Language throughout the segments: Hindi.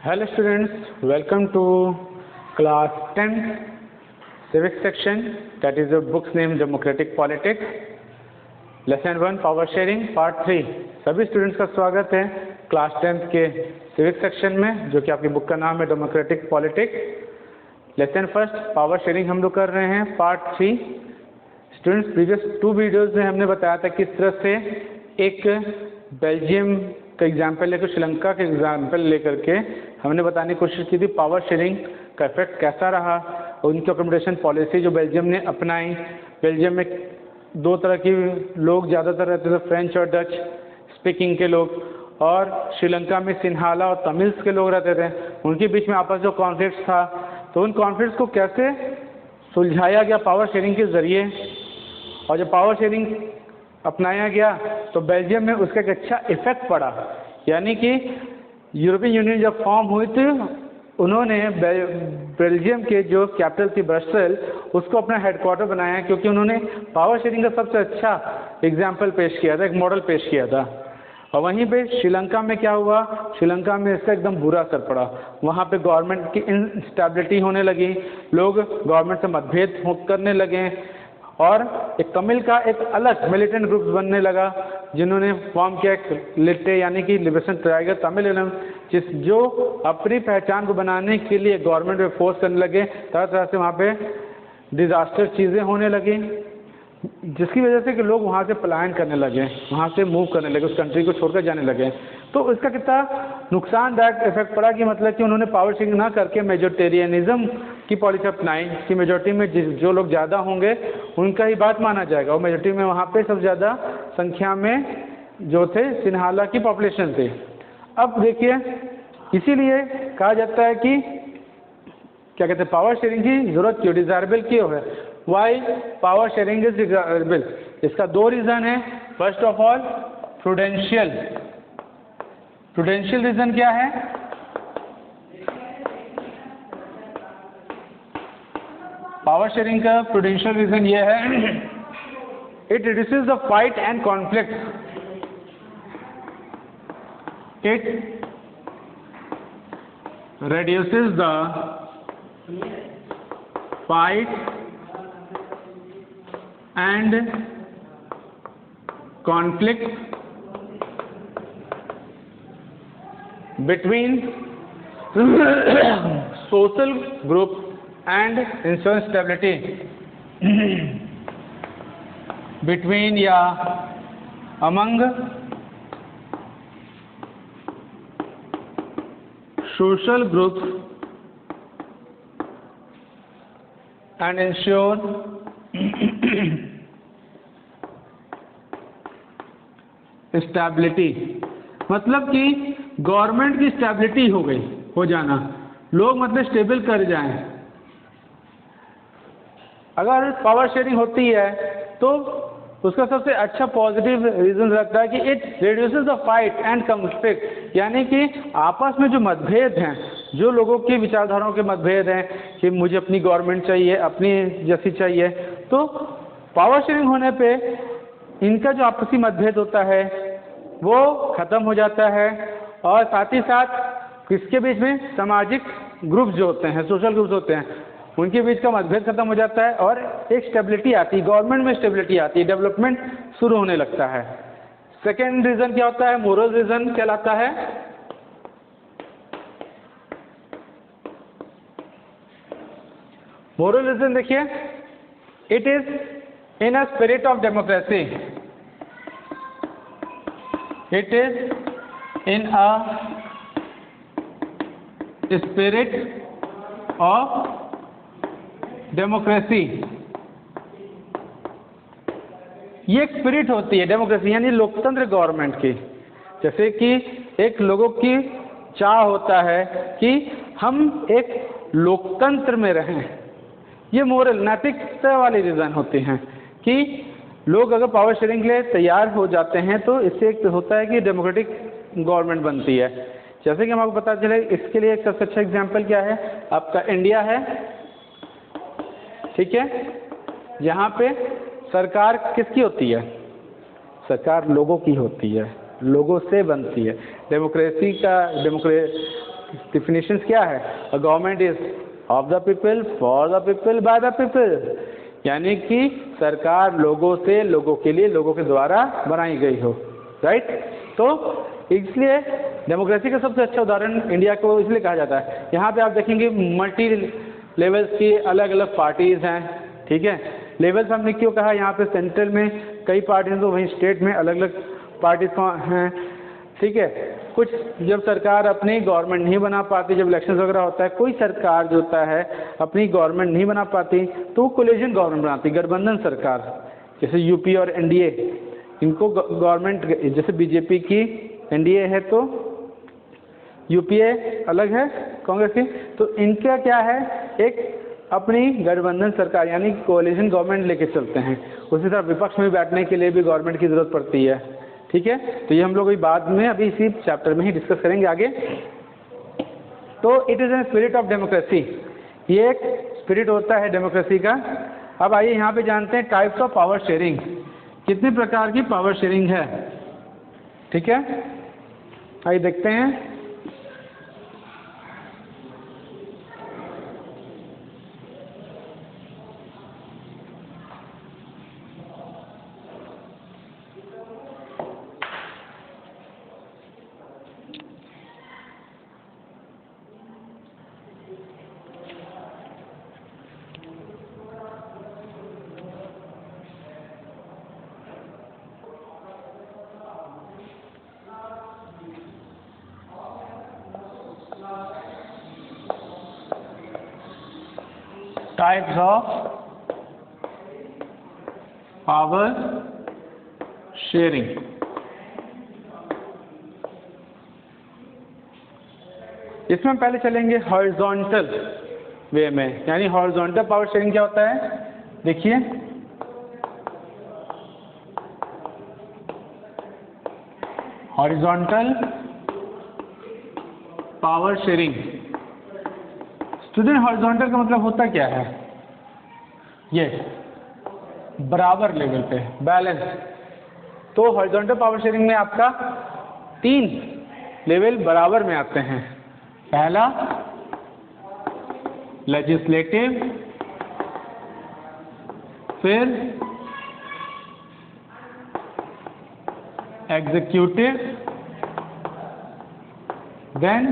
Hello students, welcome to class 10 civics section, that is the book's name Democratic Politics, lesson 1 power sharing part 3। सभी स्टूडेंट्स का स्वागत है क्लास 10 के civics सेक्शन में, जो कि आपकी बुक का नाम है democratic politics. Lesson first power sharing हम लोग कर रहे हैं पार्ट 3। स्टूडेंट्स प्रीवियस 2 वीडियोज़ में हमने बताया था किस तरह से एक बेल्जियम का एग्जाम्पल लेकर श्रीलंका के एग्जाम्पल लेकर के हमने बताने की कोशिश की थी पावर शेयरिंग का इफेक्ट कैसा रहा, उनकी अकोमोडेशन पॉलिसी जो बेल्जियम ने अपनाई। बेल्जियम में 2 तरह के लोग ज़्यादातर रहते थे, फ्रेंच और डच स्पीकिंग के लोग, और श्रीलंका में सिन्हाला और तमिल्स के लोग रहते थे। उनके बीच में आपस जो कॉन्फ्लिक्ट था, तो उन कॉन्फ्लिक्ट को कैसे सुलझाया गया पावर शेयरिंग के ज़रिए, और जब पावर शेयरिंग अपनाया गया तो बेल्जियम में उसका एक अच्छा इफेक्ट पड़ा। यानी कि यूरोपियन यूनियन जब फॉर्म हुई थी, उन्होंने बेल्जियम के जो कैपिटल थी ब्रसेल, उसको अपना हेडक्वार्टर बनाया, क्योंकि उन्होंने पावर शेयरिंग का सबसे अच्छा एग्जाम्पल पेश किया था, एक मॉडल पेश किया था। और वहीं पे श्रीलंका में क्या हुआ, श्रीलंका में इसका एकदम बुरा असर पड़ा। वहाँ पे गवर्नमेंट की इंस्टेबिलिटी होने लगी, लोग गवर्नमेंट से मतभेद करने लगे, और एक तमिल का एक अलग मिलिटेंट ग्रुप बनने लगा, जिन्होंने फॉर्म किया एक लिट्टे यानी कि लिबरेशन टाइगर तमिल, जो अपनी पहचान को बनाने के लिए गवर्नमेंट पे फोर्स करने लगे। तरह तरह से वहाँ पे डिज़ास्टर चीज़ें होने लगी, जिसकी वजह से कि लोग वहाँ से पलायन करने लगे, वहाँ से मूव करने लगे, उस कंट्री को छोड़कर जाने लगे। तो इसका कितना नुकसानदायक इफेक्ट पड़ा कि मतलब कि उन्होंने पावर शेयरिंग ना करके मेजोरिटेरियनिज्म की पॉलिसी अपनाई कि मेजोरिटी में जो लोग ज़्यादा होंगे उनका ही बात माना जाएगा। और मेजोरिटी में वहाँ पे सबसे ज़्यादा संख्या में जो थे सिन्हाला की पॉपुलेशन थे। अब देखिए, इसीलिए कहा जाता है कि क्या कहते हैं, पावर शेयरिंग की ज़रूरत क्यों, डिज़ायरेबल क्यों है, why power sharing is desirable. इसका 2 रीज़न है। First of all prudential. Prudential reason क्या है, पावर शेयरिंग का प्रूडेंशियल रीज़न ये है, it reduces the fight and conflict. It reduces the fight and conflict between social group and ensures stability between among social groups and ensure stability. मतलब कि गवर्नमेंट की स्टेबिलिटी हो जाना, लोग मतलब स्टेबल कर जाएं। अगर पावर शेयरिंग होती है तो उसका सबसे अच्छा पॉजिटिव रीज़न लगता है कि it reduces the fight and conflict. यानी कि आपस में जो मतभेद हैं, जो लोगों की विचारधाराओं के मतभेद हैं कि मुझे अपनी गवर्नमेंट चाहिए, अपनी जैसी चाहिए, तो पावर शेयरिंग होने पे इनका जो आपसी मतभेद होता है वो ख़त्म हो जाता है। और साथ ही साथ किसके बीच में, सामाजिक ग्रुप्स जो होते हैं, सोशल ग्रुप्स होते हैं, उनके बीच का मतभेद खत्म हो जाता है और एक स्टेबिलिटी आती है, गवर्नमेंट में स्टेबिलिटी आती है, डेवलपमेंट शुरू होने लगता है। सेकेंड रीज़न क्या होता है, मोरल रीज़न कहलाता है। मोरल रीज़न देखिए, it is in a spirit of democracy. It is in a spirit of democracy. ये एक स्पिरिट होती है डेमोक्रेसी, यानी लोकतंत्र गवर्नमेंट की। जैसे कि एक लोगों की चाह होता है कि हम एक लोकतंत्र में रहें। ये मोरल नैतिकता वाली रीज़न होती हैं कि लोग अगर पावर शेयरिंग के लिए तैयार हो जाते हैं तो इससे एक होता है कि डेमोक्रेटिक गवर्नमेंट बनती है। जैसे कि हम आपको पता चले, इसके लिए एक सबसे अच्छा एग्जाम्पल क्या है, आपका इंडिया है, ठीक है, यहाँ पे सरकार किसकी होती है, सरकार लोगों की होती है, लोगों से बनती है। डेमोक्रेसी का डिफिनेशन क्या है? A government is of the people, for the people, by the people, यानी कि सरकार लोगों से, लोगों के लिए, लोगों के द्वारा बनाई गई हो, राइट। तो इसलिए डेमोक्रेसी का सबसे अच्छा उदाहरण इंडिया को इसलिए कहा जाता है। यहाँ पे आप देखेंगे मल्टी लेवल्स की अलग अलग पार्टीज़ हैं, ठीक है। लेवल्स हमने क्यों कहा? यहाँ पे सेंट्रल में कई पार्टीज, तो वहीं स्टेट में अलग अलग पार्टीज हैं, ठीक है। कुछ जब सरकार अपनी गवर्नमेंट नहीं बना पाती, जब इलेक्शन वगैरह होता है, कोई सरकार जो होता है अपनी गवर्नमेंट नहीं बना पाती तो वो कोलिजन गवर्नमेंट बनाती, गठबंधन सरकार, जैसे यूपी और एनडीए, इनको गवर्नमेंट, जैसे बीजेपी की एनडीए है तो यूपीए अलग है कांग्रेस की, तो इनका क्या है, एक अपनी गठबंधन सरकार यानी कोलिजन गवर्नमेंट लेके चलते हैं। उसी तरह विपक्ष में बैठने के लिए भी गवर्नमेंट की ज़रूरत पड़ती है, ठीक है। तो ये हम लोग अभी बाद में, अभी इसी चैप्टर में ही डिस्कस करेंगे आगे। तो it is an spirit of democracy, ये एक स्पिरिट होता है डेमोक्रेसी का। अब आइए यहाँ पे जानते हैं टाइप्स ऑफ पावर शेयरिंग, कितने प्रकार की पावर शेयरिंग है, ठीक है। आइए देखते हैं। Types of power sharing। इसमें पहले चलेंगे हॉरिजॉन्टल वे में, यानी हॉरिजॉन्टल पावर शेयरिंग क्या होता है, देखिए। Horizontal power sharing, student horizontal का मतलब होता क्या है? ये बराबर लेवल पे, बैलेंस। तो हॉरिजॉन्टल पावर शेयरिंग में आपका 3 लेवल बराबर में आते हैं। पहला लेजिस्लेटिव, फिर executive, then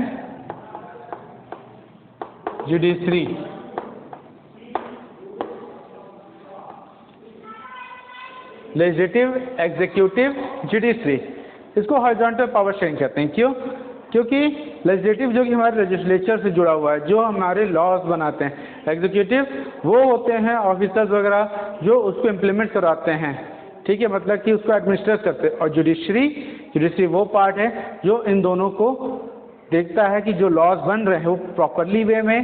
judiciary. Legislative, executive, judiciary, इसको हॉरिजॉन्टल पावर शेयरिंग कहते हैं। क्यों? क्योंकि लेजिस्लेटिव जो कि हमारे लेजिस्लेचर से जुड़ा हुआ है, जो हमारे लॉज बनाते हैं। एग्जीक्यूटिव वो होते हैं ऑफिसर्स वगैरह जो उसको इम्प्लीमेंट कराते हैं, ठीक है, मतलब कि उसको एडमिनिस्ट्रेट करते हैं। और जुडिशरी वो पार्ट है जो इन दोनों को देखता है कि जो लॉज बन रहे हैं वो प्रॉपरली वे में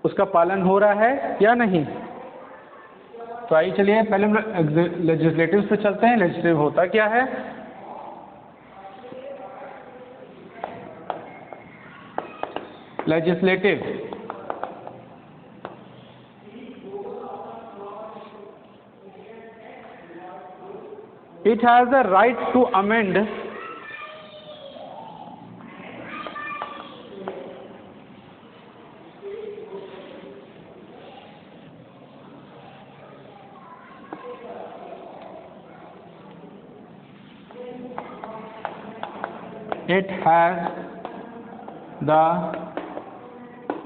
उसका पालन हो रहा है या नहीं। तो आइए चलिए पहले हम लेजिस्लेटिव पे चलते हैं। लेजिस्लेटिव होता क्या है? Legislative it has the right to amend it has the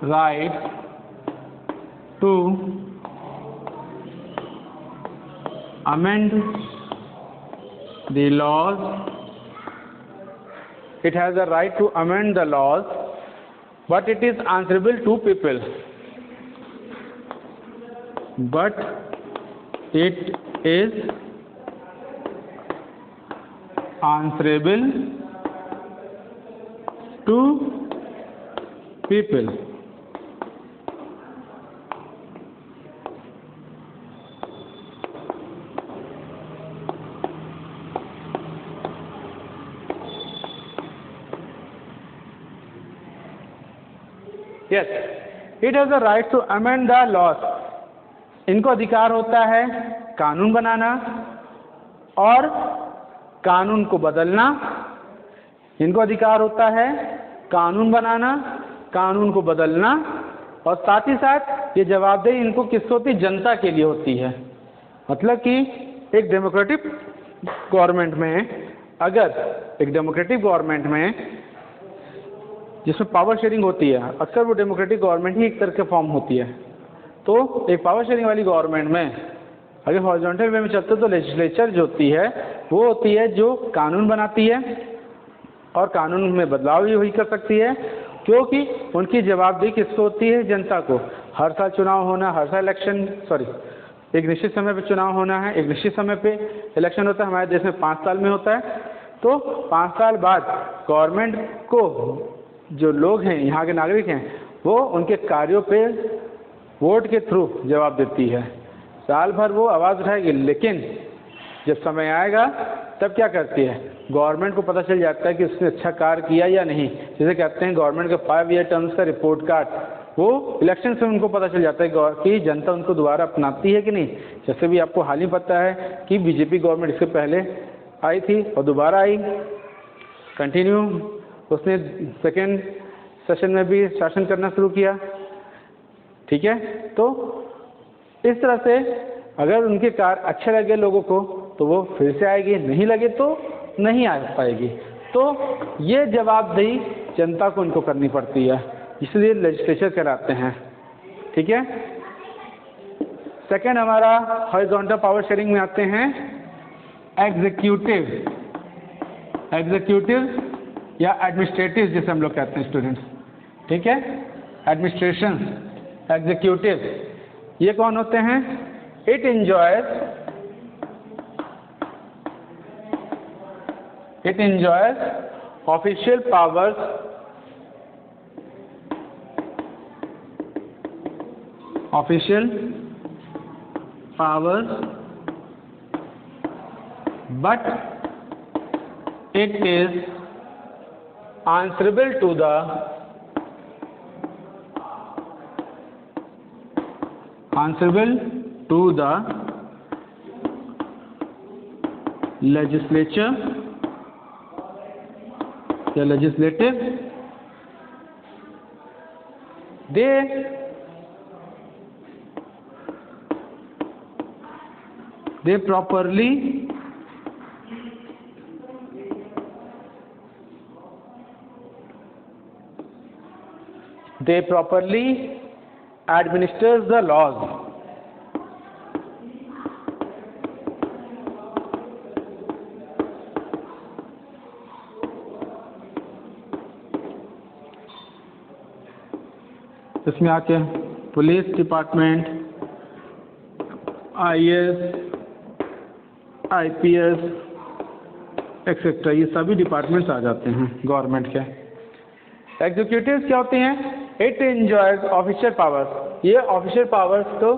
right to amend the laws. It has the right to amend the laws, but it is answerable to people. But it is answerable to people. Yes, it has the right to amend the laws. इनको अधिकार होता है कानून बनाना और कानून को बदलना। इनको अधिकार होता है कानून बनाना, कानून को बदलना, और साथ ही साथ ये जवाबदेही इनको किससे होती है? जनता के लिए होती है। मतलब कि एक डेमोक्रेटिक गवर्नमेंट में, अगर एक डेमोक्रेटिक गवर्नमेंट में जिसमें पावर शेयरिंग होती है, अक्सर वो डेमोक्रेटिक गवर्नमेंट ही एक तरह के फॉर्म होती है, तो एक पावर शेयरिंग वाली गवर्नमेंट में अगर हॉरिजॉन्टल वे में चलते तो लेजिस्लेचर जो होती है वो होती है जो कानून बनाती है, और कानून में बदलाव भी वही कर सकती है, क्योंकि उनकी जवाबदेही किसको होती है? जनता को। हर साल चुनाव होना, हर साल एक निश्चित समय पे चुनाव होना है, एक निश्चित समय पे इलेक्शन होता है। हमारे देश में 5 साल में होता है, तो 5 साल बाद गवर्नमेंट को जो लोग हैं, यहाँ के नागरिक हैं, वो उनके कार्यों पे वोट के थ्रू जवाब देती है। साल भर वो आवाज़ उठाएगी, लेकिन जब समय आएगा तब क्या करती है? गवर्नमेंट को पता चल जाता है कि उसने अच्छा कार्य किया या नहीं। जैसे कहते हैं गवर्नमेंट के 5 ईयर टर्म्स का रिपोर्ट कार्ड, वो इलेक्शन से उनको पता चल जाता है कि जनता उनको दोबारा अपनाती है कि नहीं। जैसे भी आपको हाल ही पता है कि बीजेपी गवर्नमेंट इससे पहले आई थी और दोबारा आई, कंटिन्यू उसने सेकेंड सेशन में भी शासन करना शुरू किया। ठीक है, तो इस तरह से अगर उनके कार्य अच्छे लगे लोगों को तो वो फिर से आएगी, नहीं लगे तो नहीं आ पाएगी। तो ये जवाबदेही जनता को उनको करनी पड़ती है, इसलिए लेजिस्लेचर कराते हैं। ठीक है, सेकेंड हमारा हॉरिजॉन्टल पावर शेयरिंग में आते हैं एग्जीक्यूटिव या एडमिनिस्ट्रेटिव, जिसे हम लोग कहते हैं स्टूडेंट्स। ठीक है, एडमिनिस्ट्रेशन, एग्जीक्यूटिव, ये कौन होते हैं? It enjoys official powers but it is answerable to the legislature या legislative. They properly administers the laws. इसमें आके police department, IAS, IPS etcetera, ये सभी डिपार्टमेंट्स आ जाते हैं गवर्नमेंट के। एग्जीक्यूटिव्स क्या होते हैं? It enjoys official powers. ये ऑफिशियल पावर्स तो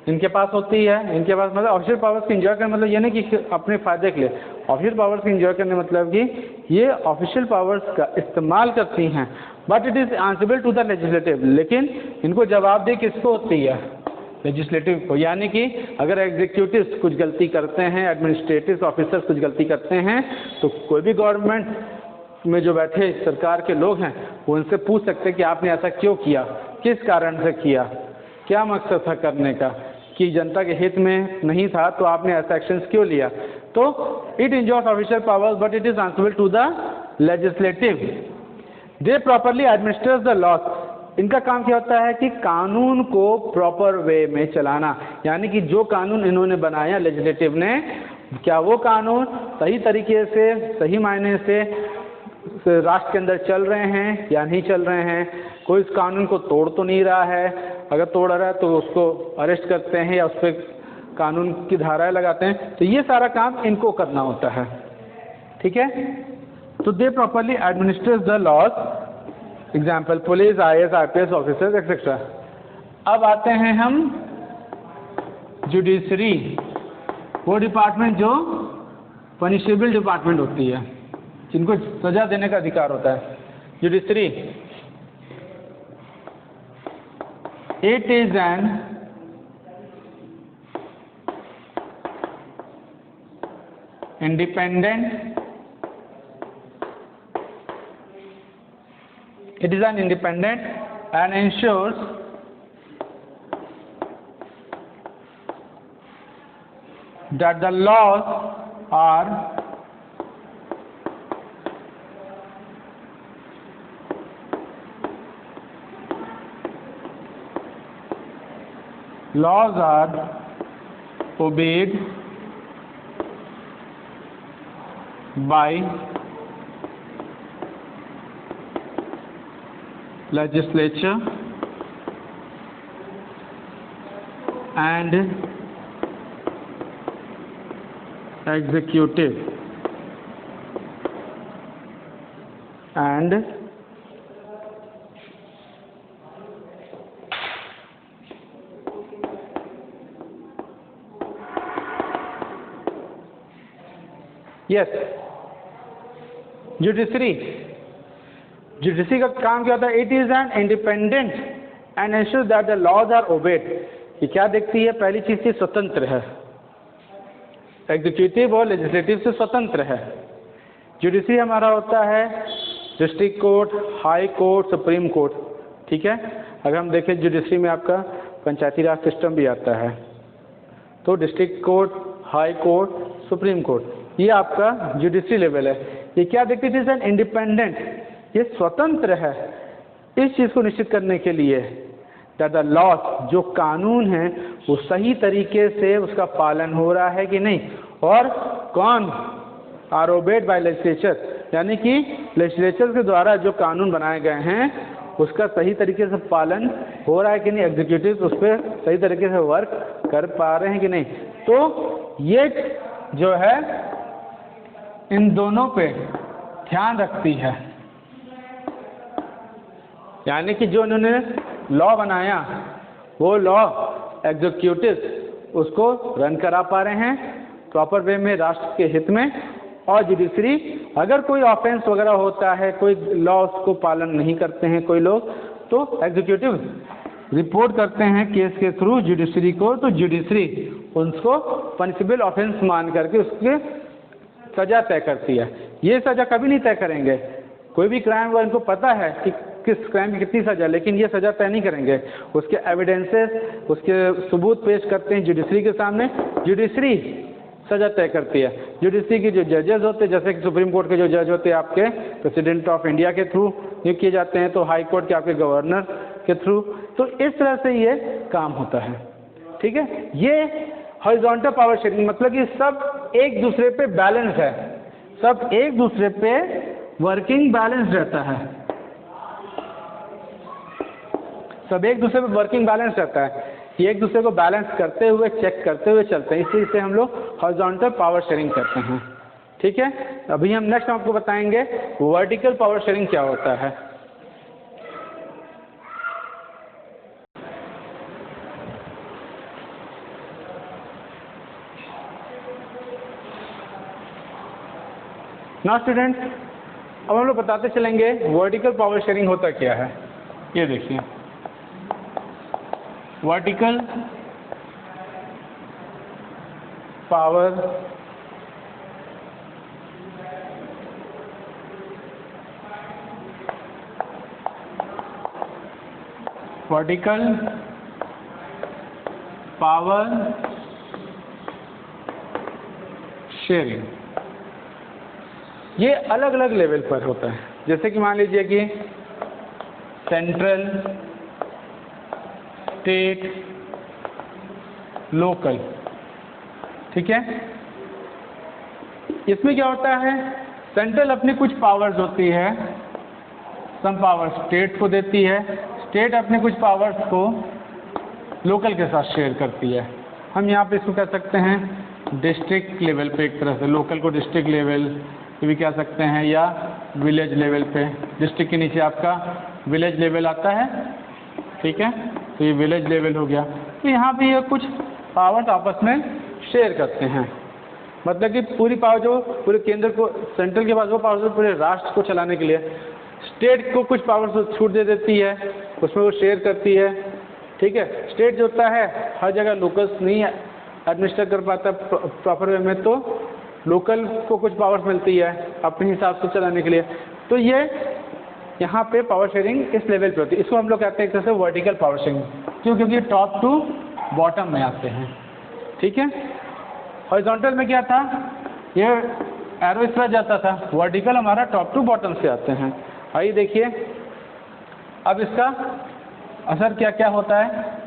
इनके पास होती है, इनके पास मतलब ऑफिशियल पावर्स की एंजॉय करने मतलब ये नहीं कि अपने फायदे के लिए। ऑफिशियल पावर्स की एंजॉय करने मतलब कि ये ऑफिशियल पावर्स का इस्तेमाल करती हैं, but it is answerable to the legislative. लेकिन इनको जवाबदेही किसको होती है? लेजिस्लेटिव को। यानी कि अगर एग्जीक्यूटिव्स कुछ गलती करते हैं, एडमिनिस्ट्रेटिव ऑफिसर्स कुछ गलती करते हैं, तो कोई भी गवर्नमेंट में जो बैठे सरकार के लोग हैं वो उनसे पूछ सकते हैं कि आपने ऐसा क्यों किया, किस कारण से किया, क्या मकसद था करने का, कि जनता के हित में नहीं था तो आपने ऐसा एक्शन क्यों लिया। तो it enjoys official powers but it is answerable to the legislative. They properly administers the laws. इनका काम क्या होता है कि कानून को प्रॉपर वे में चलाना, यानी कि जो कानून इन्होंने बनाया लेजिस्लेटिव ने, क्या वो कानून सही तरीके से, सही मायने से राष्ट्र के अंदर चल रहे हैं या नहीं चल रहे हैं, कोई इस कानून को तोड़ तो नहीं रहा है, अगर तोड़ रहा है तो उसको अरेस्ट करते हैं या उस पर कानून की धाराएं लगाते हैं। तो ये सारा काम इनको करना होता है। ठीक है, तो they properly administrate the laws, example police, IAS, IPS officers etcetera. अब आते हैं हम जुडिशरी, वो डिपार्टमेंट जो पनिशेबल डिपार्टमेंट होती है, जिनको सजा देने का अधिकार होता है। Judiciary, it is an independent It is an independent and ensures that the laws are obeyed by legislature and executive and yes judiciary का काम क्या होता है? It is an independent and ensure that the laws are obeyed. ये क्या देखती है? पहली चीज से स्वतंत्र है, एग्जीक्यूटिव और लेजिस्लेटिव से स्वतंत्र है। जुडिशरी हमारा होता है district court, high court, supreme court, ठीक है। अगर हम देखें जुडिशरी में आपका पंचायती राज सिस्टम भी आता है, तो district court, high court, supreme court, ये आपका जुडिशरी लेवल है। ये क्या देखती है? एन इंडिपेंडेंट, ये स्वतंत्र है इस चीज़ को निश्चित करने के लिए दैट द लॉ, जो कानून है वो सही तरीके से उसका पालन हो रहा है कि नहीं, और कौन आर ओबेड बाय लेजिस्लेचर, यानी कि लेजिस्लेचर के द्वारा जो कानून बनाए गए हैं उसका सही तरीके से पालन हो रहा है कि नहीं, एग्जीक्यूटिव उस पर सही तरीके से वर्क कर पा रहे हैं कि नहीं। तो ये जो है इन दोनों पे ध्यान रखती है, यानी कि जो उन्होंने लॉ बनाया वो लॉ एग्जीक्यूटिव उसको रन करा पा रहे हैं प्रॉपर वे में राष्ट्र के हित में, और जुडिशरी अगर कोई ऑफेंस वगैरह होता है, कोई लॉ उसको पालन नहीं करते हैं कोई लोग, तो एग्जीक्यूटिव रिपोर्ट करते हैं केस के थ्रू जुडिशरी को, तो जुडिशरी उनको पनिशेबल ऑफेंस मान करके उसके सजा तय करती है। ये सजा कभी नहीं तय करेंगे, कोई भी क्राइम वो इनको पता है कि किस क्राइम की कितनी सजा, लेकिन ये सजा तय नहीं करेंगे। उसके एविडेंसेस, उसके सबूत पेश करते हैं जुडिशरी के सामने, जुडिशरी सजा तय करती है। जुडिशरी के जो जजेस होते हैं, जैसे कि सुप्रीम कोर्ट के जो जज होते हैं आपके प्रेसिडेंट ऑफ इंडिया के थ्रू नियुक्त किए जाते हैं, तो हाई कोर्ट के आपके गवर्नर के थ्रू, तो इस तरह से ये काम होता है, ठीक है। ये हॉरिजॉन्टल पावर शेयरिंग, मतलब कि सब एक दूसरे पे बैलेंस है, सब एक दूसरे पे वर्किंग बैलेंस रहता है, सब एक दूसरे पे वर्किंग बैलेंस रहता है, ये एक दूसरे को बैलेंस करते हुए, चेक करते हुए चलते हैं, इसी से हम लोग हॉरिजॉन्टल पावर शेयरिंग करते हैं, ठीक है। अभी हम नेक्स्ट आपको बताएंगे वर्टिकल पावर शेयरिंग क्या होता है। ना स्टूडेंट्स, अब हम लोग बताते चलेंगे वर्टिकल पावर शेयरिंग होता क्या है। ये देखिए, वर्टिकल पावर शेयरिंग ये अलग अलग लेवल पर होता है। जैसे कि मान लीजिए कि सेंट्रल, स्टेट, लोकल, ठीक है। इसमें क्या होता है, सेंट्रल अपनी कुछ पावर्स होती है, सम पावर्स स्टेट को देती है, स्टेट अपने कुछ पावर्स को लोकल के साथ शेयर करती है। हम यहाँ पे इसको कह सकते हैं डिस्ट्रिक्ट लेवल पे, एक तरह से लोकल को डिस्ट्रिक्ट लेवल भी कह सकते हैं, या विलेज लेवल पे। डिस्ट्रिक्ट के नीचे आपका विलेज लेवल आता है, ठीक है, तो ये विलेज लेवल हो गया। तो यहाँ पे ये कुछ पावर्स आपस में शेयर करते हैं, मतलब कि पूरी पावर जो पूरे केंद्र को, सेंट्रल के पास वो पावर पूरे राष्ट्र को चलाने के लिए, स्टेट को कुछ पावर्स छूट दे देती है, उसमें वो शेयर करती है, ठीक है। स्टेट जो होता है हर जगह लोकल्स नहीं एडमिनिस्टर कर पाता प्रॉपर वे में, तो लोकल को कुछ पावर्स मिलती है अपने हिसाब से चलाने के लिए। तो ये यहाँ पे पावर शेयरिंग इस लेवल पे होती है। इसको हम लोग कहते हैं एक तरह से वर्टिकल पावर शेयरिंग, क्यों? क्योंकि टॉप टू बॉटम में आते हैं, ठीक है। हॉरिजॉन्टल में क्या था, ये एरो इस तरह जाता था, वर्टिकल हमारा टॉप टू बॉटम से आते हैं। आइए देखिए अब इसका असर क्या क्या होता है।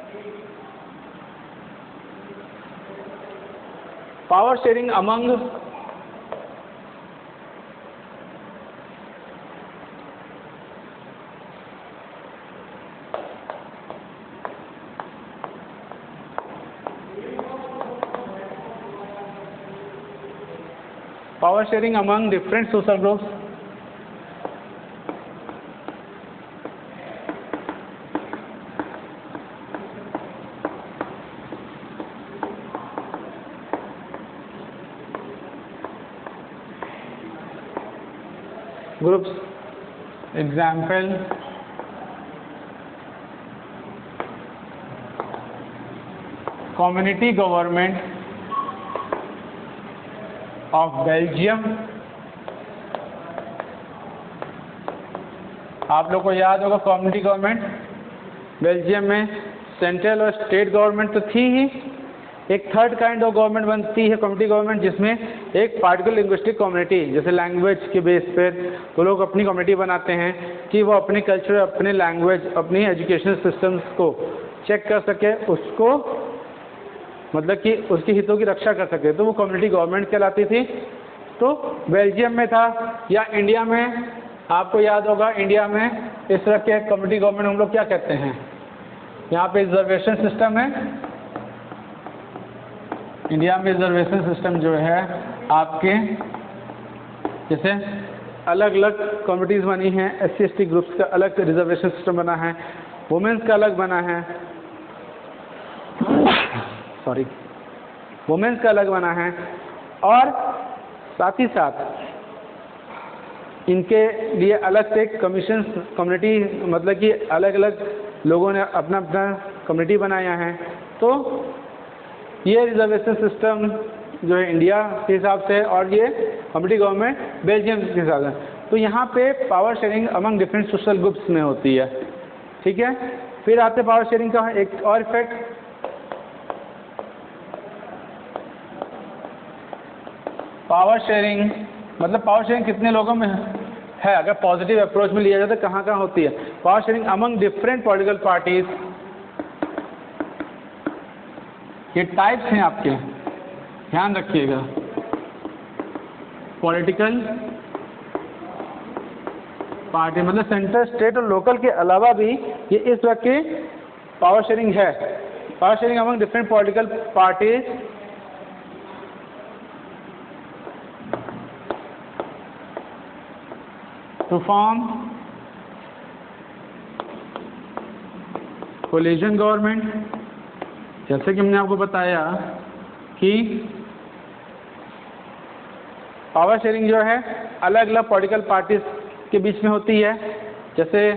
Power sharing among different social groups, groups, example community government of Belgium. आप लोग को याद होगा कम्युनिटी गवर्नमेंट बेल्जियम में सेंट्रल और स्टेट गवर्नमेंट तो थी ही, एक थर्ड काइंड ऑफ गवर्नमेंट बनती है कम्युनिटी गवर्नमेंट, जिसमें एक पार्टिकुलर लिंग्विस्टिक कम्युनिटी, जैसे लैंग्वेज के बेस पर वो लोग अपनी कम्युनिटी बनाते हैं कि वो अपने कल्चर, अपने लैंग्वेज, अपनी एजुकेशन सिस्टम्स को चेक कर सके, उसको मतलब कि उसके हितों की रक्षा कर सके, तो वो कम्युनिटी गवर्नमेंट कहलाती थी। तो बेल्जियम में था, या इंडिया में आपको याद होगा इंडिया में इस तरह के कम्युनिटी गवर्नमेंट हम लोग क्या कहते हैं, यहाँ पे रिजर्वेशन सिस्टम है। इंडिया में रिजर्वेशन सिस्टम जो है आपके जैसे अलग अलग कम्युनिटीज़ बनी हैं, SC/ST ग्रुप्स का अलग रिजर्वेशन सिस्टम बना है, वुमेन्स का अलग बना है, वुमेन्स का अलग बना है, और साथ ही साथ इनके लिए अलग से कमीशन कम्युनिटी, मतलब कि अलग अलग लोगों ने अपना अपना कम्युनिटी बनाया है। तो ये रिजर्वेशन सिस्टम जो है इंडिया के हिसाब से, और ये कम्युनिटी गवर्नमेंट बेल्जियम के हिसाब से। तो यहाँ पे power sharing among different social groups में होती है, ठीक है। फिर आते पावर शेयरिंग का एक और इफेक्ट, पावर शेयरिंग मतलब पावर शेयरिंग कितने लोगों में है, अगर पॉजिटिव अप्रोच में लिया जाए तो कहाँ कहाँ होती है। Power sharing among different political parties, ये टाइप्स हैं आपके, ध्यान रखिएगा। पॉलिटिकल पार्टी मतलब सेंटर, स्टेट और लोकल के अलावा भी ये इस तरह के पावर शेयरिंग है। Power sharing among different political parties to form coalition government। जैसे कि हमने आपको बताया कि पावर शेयरिंग जो है अलग अलग पॉलिटिकल पार्टीज के बीच में होती है। जैसे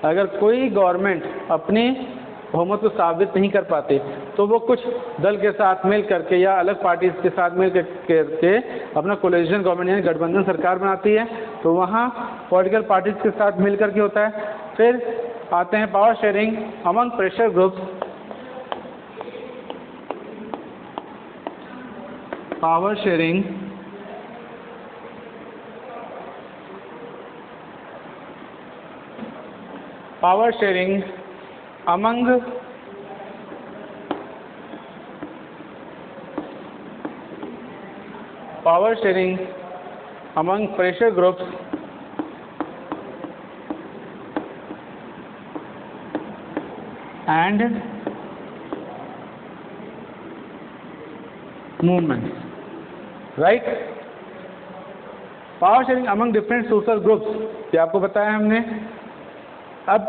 अगर कोई गवर्नमेंट अपनी बहुमत को साबित नहीं कर पाते तो वो कुछ दल के साथ मिल करके या अलग पार्टीज के साथ मिल करके अपना कोलिशन गवर्नमेंट यानी गठबंधन सरकार बनाती है, तो वहाँ पॉलिटिकल पार्टीज के साथ मिल करके होता है। फिर आते हैं power sharing among pressure groups. Power sharing among pressure groups and movements, right? Power sharing among different social groups, ये आपको बताया हमने। अब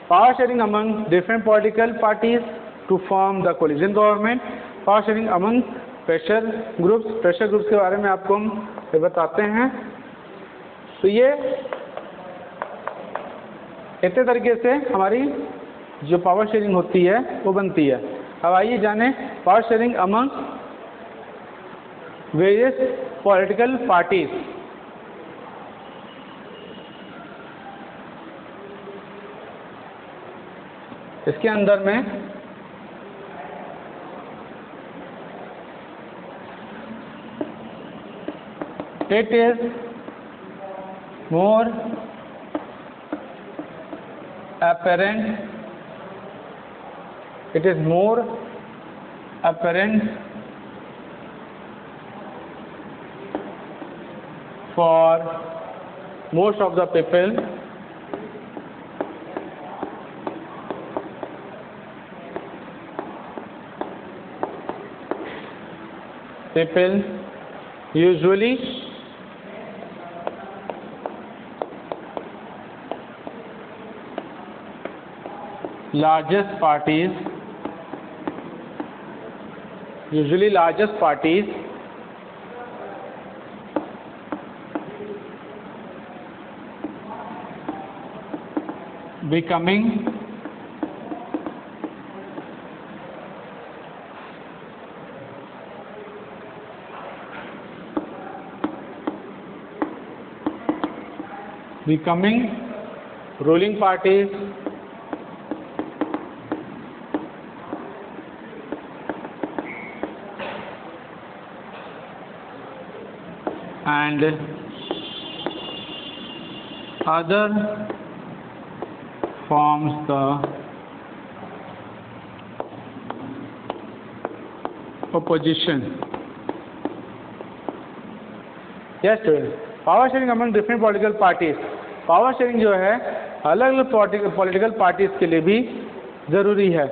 power sharing among different political parties to form the coalition government. Power sharing among pressure groups के बारे में आपको हम बताते हैं। तो ये इतने तरीके से हमारी जो पावर शेयरिंग होती है वो बनती है। अब आइए जाने power sharing among various political parties. इसके अंदर में it is more apparent for most of the people usually largest parties becoming ruling parties and other forms the opposition. Yes, students. Power sharing among different political parties. Power sharing जो है अलग अलग पॉलिटिकल पार्टीज के लिए भी ज़रूरी है।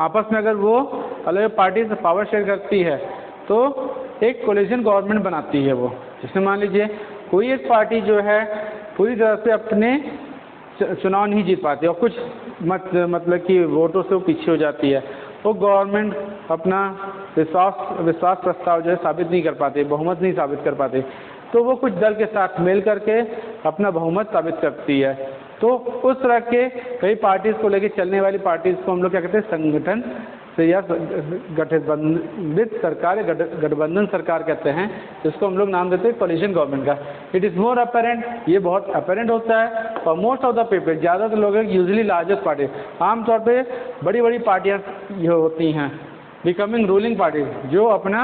आपस में अगर वो अलग अलग पार्टी से पावर शेयर करती है तो एक कोलिशन गवर्नमेंट बनाती है वो। जिसमें मान लीजिए कोई एक पार्टी जो है पूरी तरह से अपने चुनाव नहीं जीत पाती और कुछ मतलब कि वोटों से वो पीछे हो जाती है, वो गवर्नमेंट अपना विश्वास प्रस्ताव जो है साबित नहीं कर पाते, बहुमत नहीं साबित कर पाते, तो वो कुछ दल के साथ मिल करके अपना बहुमत साबित करती है। तो उस तरह के कई पार्टीज़ को लेकर चलने वाली पार्टीज़ को हम लोग क्या कहते हैं, संगठन से या गठबंधित सरकार या गठबंधन सरकार कहते हैं, जिसको हम लोग नाम देते हैं कोलिशन गवर्नमेंट का। इट इज़ मोर अपेरेंट, ये बहुत अपेरेंट होता है और मोस्ट ऑफ द पीपल, ज़्यादातर लोग यूजुअली लार्जेस्ट पार्टी, आमतौर पर बड़ी बड़ी पार्टियाँ जो होती हैं बिकमिंग रूलिंग पार्टी, जो अपना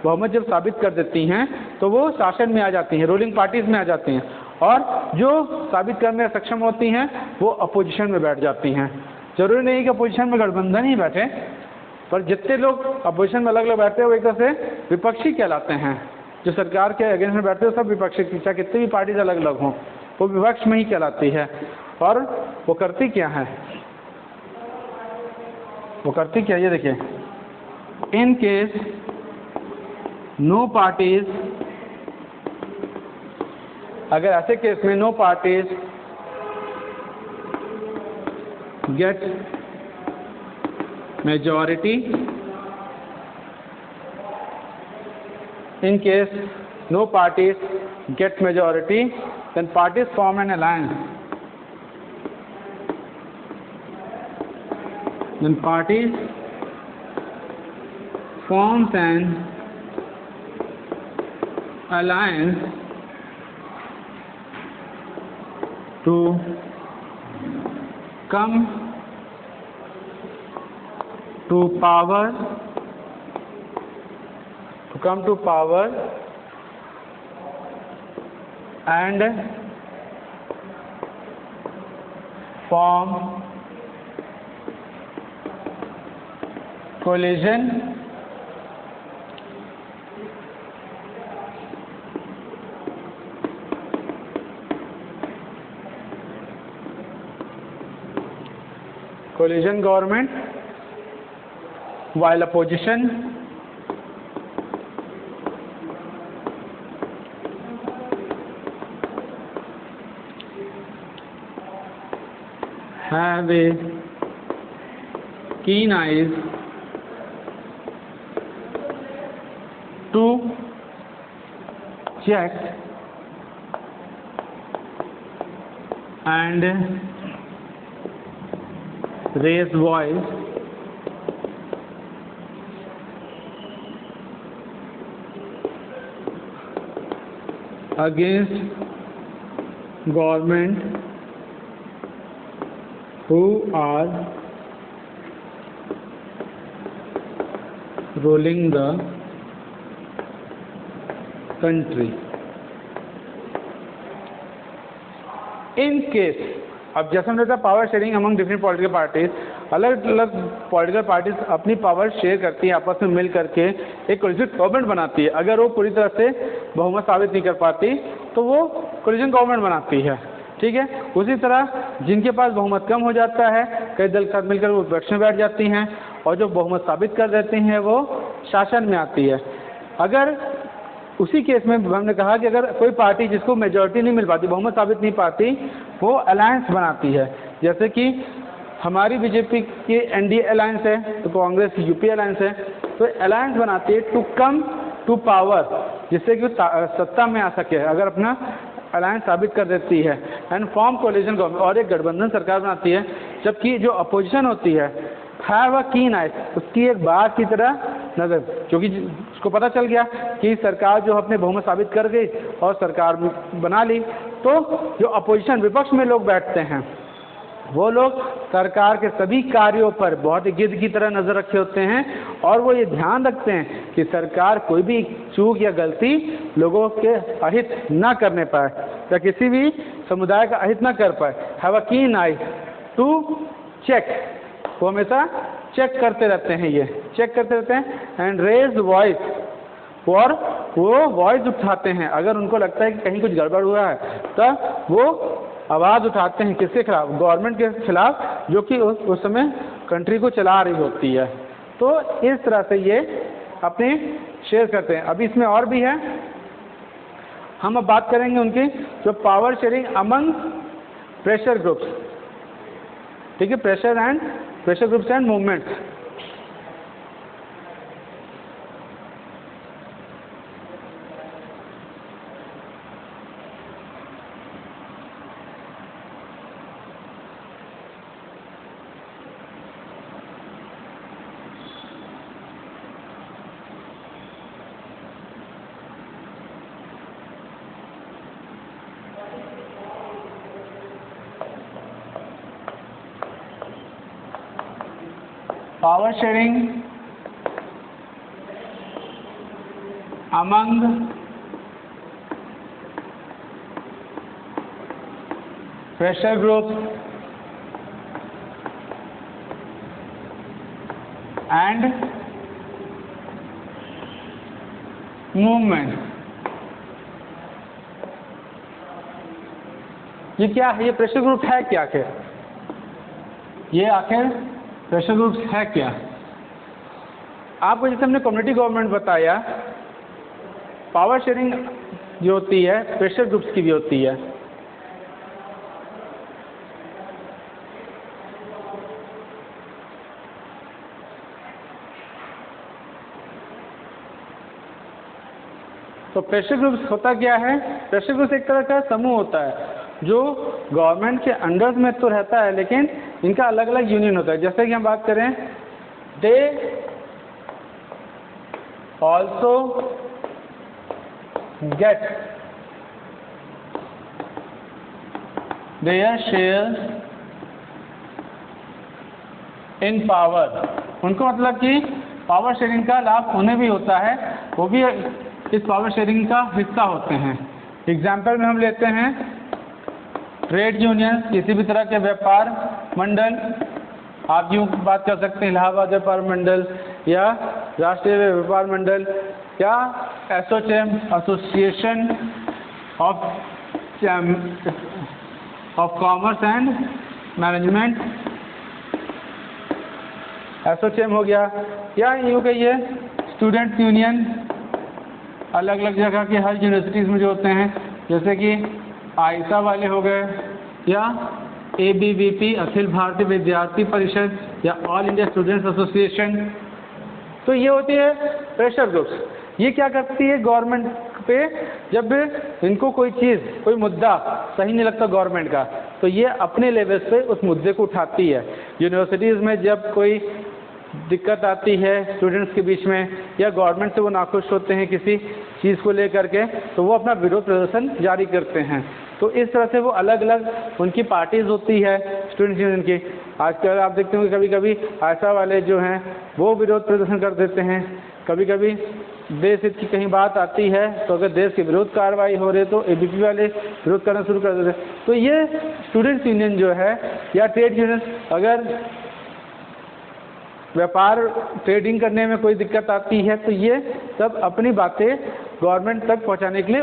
बहुमत जब साबित कर देती हैं तो वो शासन में आ जाती हैं, रूलिंग पार्टीज में आ जाती हैं, और जो साबित करने में सक्षम होती हैं वो अपोजिशन में बैठ जाती हैं। जरूरी नहीं कि अपोजिशन में गठबंधन ही बैठे, पर जितने लोग अपोजिशन में अलग अलग बैठते हैं वो एक तरह से विपक्षी कहलाते हैं। जो सरकार के अगेंस्ट में बैठते हैं सब विपक्षी, चाहे कितनी भी पार्टीज अलग अलग हों वो विपक्ष में ही कहलाती है। और वो करती क्या है, वो करती क्या, ये देखिए, in case no parties, अगर ऐसे केस में no parties get majority, in case no parties get majority, then parties form an alliance, then parties forms an alliance to come to power, and form coalition government, while opposition have a keen eyes to check and raise voice against government who are ruling the country. In case, अब जैसे हमने कहा power sharing among different political parties, अलग अलग पॉलिटिकल पार्टीज अपनी पावर शेयर करती हैं, आपस में मिल करके एक कोलिशन गवर्नमेंट बनाती है। अगर वो पूरी तरह से बहुमत साबित नहीं कर पाती तो वो कोलिशन गवर्नमेंट बनाती है, ठीक है। उसी तरह जिनके पास बहुमत कम हो जाता है, कई दल साथ मिलकर वो विपक्ष में बैठ जाती हैं, और जो बहुमत साबित कर देती हैं वो शासन में आती है। अगर उसी केस में हमने कहा कि अगर कोई पार्टी जिसको मेजॉरिटी नहीं मिल पाती, बहुमत साबित नहीं पाती, वो अलायंस बनाती है। जैसे कि हमारी बीजेपी की एनडीए अलायंस है, तो कांग्रेस की यूपी अलायंस है, तो अलायंस बनाती है टू कम टू पावर, जिससे कि सत्ता में आ सके अगर अपना अलायंस साबित कर देती है, एंड फॉर्म कोलिशन गवर्नमेंट, और एक गठबंधन सरकार बनाती है। जबकि जो अपोजिशन होती है हैव अ कीन आई, उसकी एक बात की तरह नजर, क्योंकि उसको पता चल गया कि सरकार जो अपने बहुमत साबित कर गई और सरकार बना ली, तो जो अपोजिशन विपक्ष में लोग बैठते हैं वो लोग सरकार के सभी कार्यों पर बहुत ही गिद्ध की तरह नजर रखे होते हैं, और वो ये ध्यान रखते हैं कि सरकार कोई भी चूक या गलती लोगों के अहित न करने पाए या किसी भी समुदाय का अहित न कर पाए। हैव अ कीन आई टू चेक, वो हमेशा चेक करते रहते हैं, ये चेक करते रहते हैं। एंड रेज वॉइस, और वो वॉइस उठाते हैं अगर उनको लगता है कि कहीं कुछ गड़बड़ हुआ है, तब वो आवाज़ उठाते हैं। किसके खिलाफ? गवर्नमेंट के खिलाफ, जो कि उस समय कंट्री को चला रही होती है। तो इस तरह से ये अपने शेयर करते हैं। अभी इसमें और भी है, हम अब बात करेंगे उनकी जो power sharing among pressure groups, ठीक है, pressure groups and movements. Power sharing among pressure groups and movement। ये क्या है? ये प्रेशर ग्रुप है क्या? आखिर ये प्रेशर ग्रुप्स है क्या? आपको जैसे हमने कम्युनिटी गवर्नमेंट बताया, पावर शेयरिंग जो होती है प्रेशर ग्रुप्स की भी होती है। तो प्रेशर ग्रुप्स होता क्या है? प्रेशर ग्रुप्स एक तरह का समूह होता है जो गवर्नमेंट के अंडर में तो रहता है, लेकिन इनका अलग अलग यूनियन होता है। जैसे कि हम बात करें, they also get their share in power. उनको मतलब कि पावर शेयरिंग का लाभ उन्हें भी होता है, वो भी इस पावर शेयरिंग का हिस्सा होते हैं। एग्जाम्पल में हम लेते हैं ट्रेड यूनियन, किसी भी तरह के व्यापार मंडल, आप यूँ बात कर सकते हैं इलाहाबाद व्यापार मंडल या राष्ट्रीय व्यापार मंडल या ASSOCHAM, association of commerce and management, ASSOCHAM हो गया, या यूँ कहिए स्टूडेंट यूनियन, अलग अलग जगह के हर यूनिवर्सिटीज़ में जो होते हैं, जैसे कि आयसा वाले हो गए, या ABVP अखिल भारतीय विद्यार्थी परिषद या ऑल इंडिया स्टूडेंट्स एसोसिएशन। तो ये होती है प्रेशर ग्रुप्स। ये क्या करती है गवर्नमेंट पे, जब इनको कोई चीज़, कोई मुद्दा सही नहीं लगता गवर्नमेंट का, तो ये अपने लेवल पे उस मुद्दे को उठाती है। यूनिवर्सिटीज़ में जब कोई दिक्कत आती है स्टूडेंट्स के बीच में, या गवर्नमेंट से वो नाखुश होते हैं किसी चीज़ को लेकर के, तो वो अपना विरोध प्रदर्शन जारी करते हैं। तो इस तरह से वो अलग अलग उनकी पार्टीज होती है स्टूडेंट्स यूनियन की। आजकल आप देखते होंगे कभी कभी आशा वाले जो हैं वो विरोध प्रदर्शन कर देते हैं, कभी कभी देश हित की कहीं बात आती है तो अगर देश के विरोध कार्रवाई हो रही तो एबीपी वाले विरोध करना शुरू कर देते। तो ये स्टूडेंट्स यूनियन जो है या ट्रेड यूनियन, अगर व्यापार ट्रेडिंग करने में कोई दिक्कत आती है तो ये सब अपनी बातें गवर्नमेंट तक पहुंचाने के लिए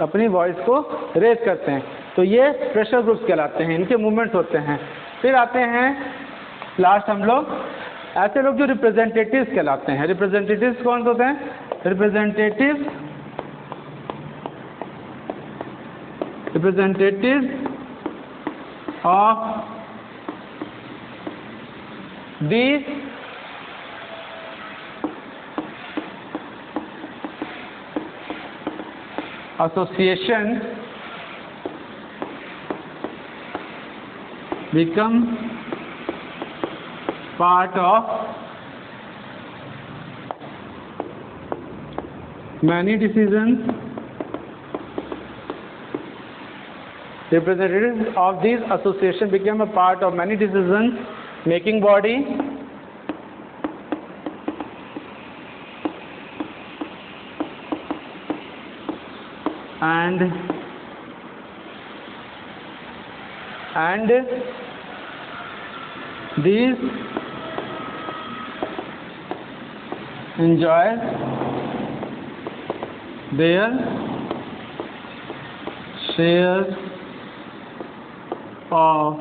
अपनी वॉइस को रेज करते हैं। तो ये प्रेशर ग्रुप्स कहलाते हैं, इनके मूवमेंट्स होते हैं। फिर आते हैं लास्ट हम लोग ऐसे लोग जो रिप्रेजेंटेटिव्स कहलाते हैं। रिप्रेजेंटेटिव्स कौन होते हैं? Representatives of these association become part of many decisions. Representatives of these association became a part of many decisions making body and these enjoy their share of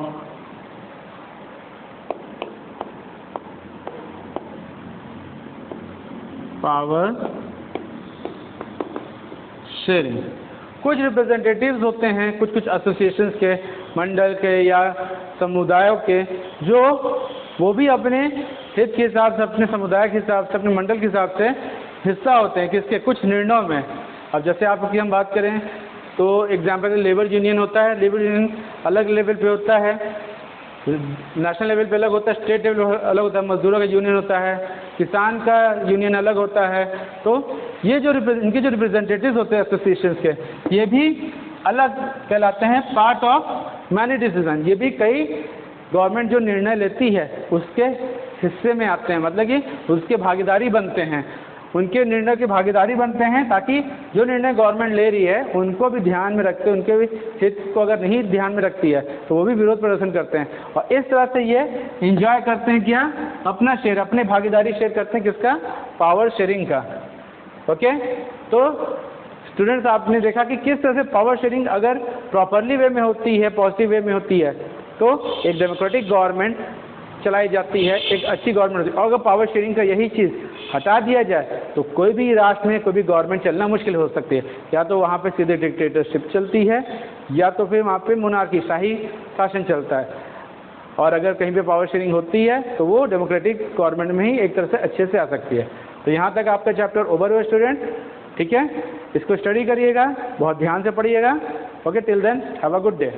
power sharing. कुछ रिप्रेजेंटेटिव्स होते हैं कुछ एसोसिएशंस के, मंडल के या समुदायों के, जो वो भी अपने हित के हिसाब से, अपने समुदाय के हिसाब से, अपने मंडल के हिसाब से हिस्सा होते हैं किसके, कुछ निर्णयों में। अब जैसे आपकी हम बात करें तो एग्जाम्पल लेबर यूनियन होता है। लेबर यूनियन अलग लेवल पे होता है, नेशनल लेवल पे अलग होता है, स्टेट लेवल अलग होता है, मजदूरों का यूनियन होता है, किसान का यूनियन अलग होता है। तो ये जो इनके जो रिप्रेजेंटेटिव्स होते हैं एसोसिएशंस के, ये भी अलग कहलाते हैं, पार्ट ऑफ मैनी डिसीजन। ये भी कई गवर्नमेंट जो निर्णय लेती है उसके हिस्से में आते हैं, मतलब कि उसके भागीदारी बनते हैं, उनके निर्णय की भागीदारी बनते हैं, ताकि जो निर्णय गवर्नमेंट ले रही है उनको भी ध्यान में रखते हैं, उनके भी हित को अगर नहीं ध्यान में रखती है तो वो भी विरोध प्रदर्शन करते हैं। और इस तरह से ये एंजॉय करते हैं क्या, अपना शेयर, अपने भागीदारी शेयर करते हैं किसका, पावर शेयरिंग का। ओके, तो स्टूडेंट्स आपने देखा कि किस तरह से पावर शेयरिंग अगर प्रॉपरली वे में होती है, पॉजिटिव वे में होती है, तो एक डेमोक्रेटिक गवर्नमेंट चलाई जाती है, एक अच्छी गवर्नमेंट होती है। और अगर पावर शेयरिंग का यही चीज़ हटा दिया जाए तो कोई भी राष्ट्र में कोई भी गवर्नमेंट चलना मुश्किल हो सकती है। या तो वहाँ पे सीधे डिक्टेटरशिप चलती है या तो फिर वहाँ पे मोनार्की, शाही शासन चलता है। और अगर कहीं पे पावर शेयरिंग होती है तो वो डेमोक्रेटिक गवर्नमेंट में ही एक तरह से अच्छे से आ सकती है। तो यहाँ तक आपका चैप्टर ओवर हुआ स्टूडेंट, ठीक है। इसको स्टडी करिएगा, बहुत ध्यान से पढ़िएगा। Okay, till then have a good day.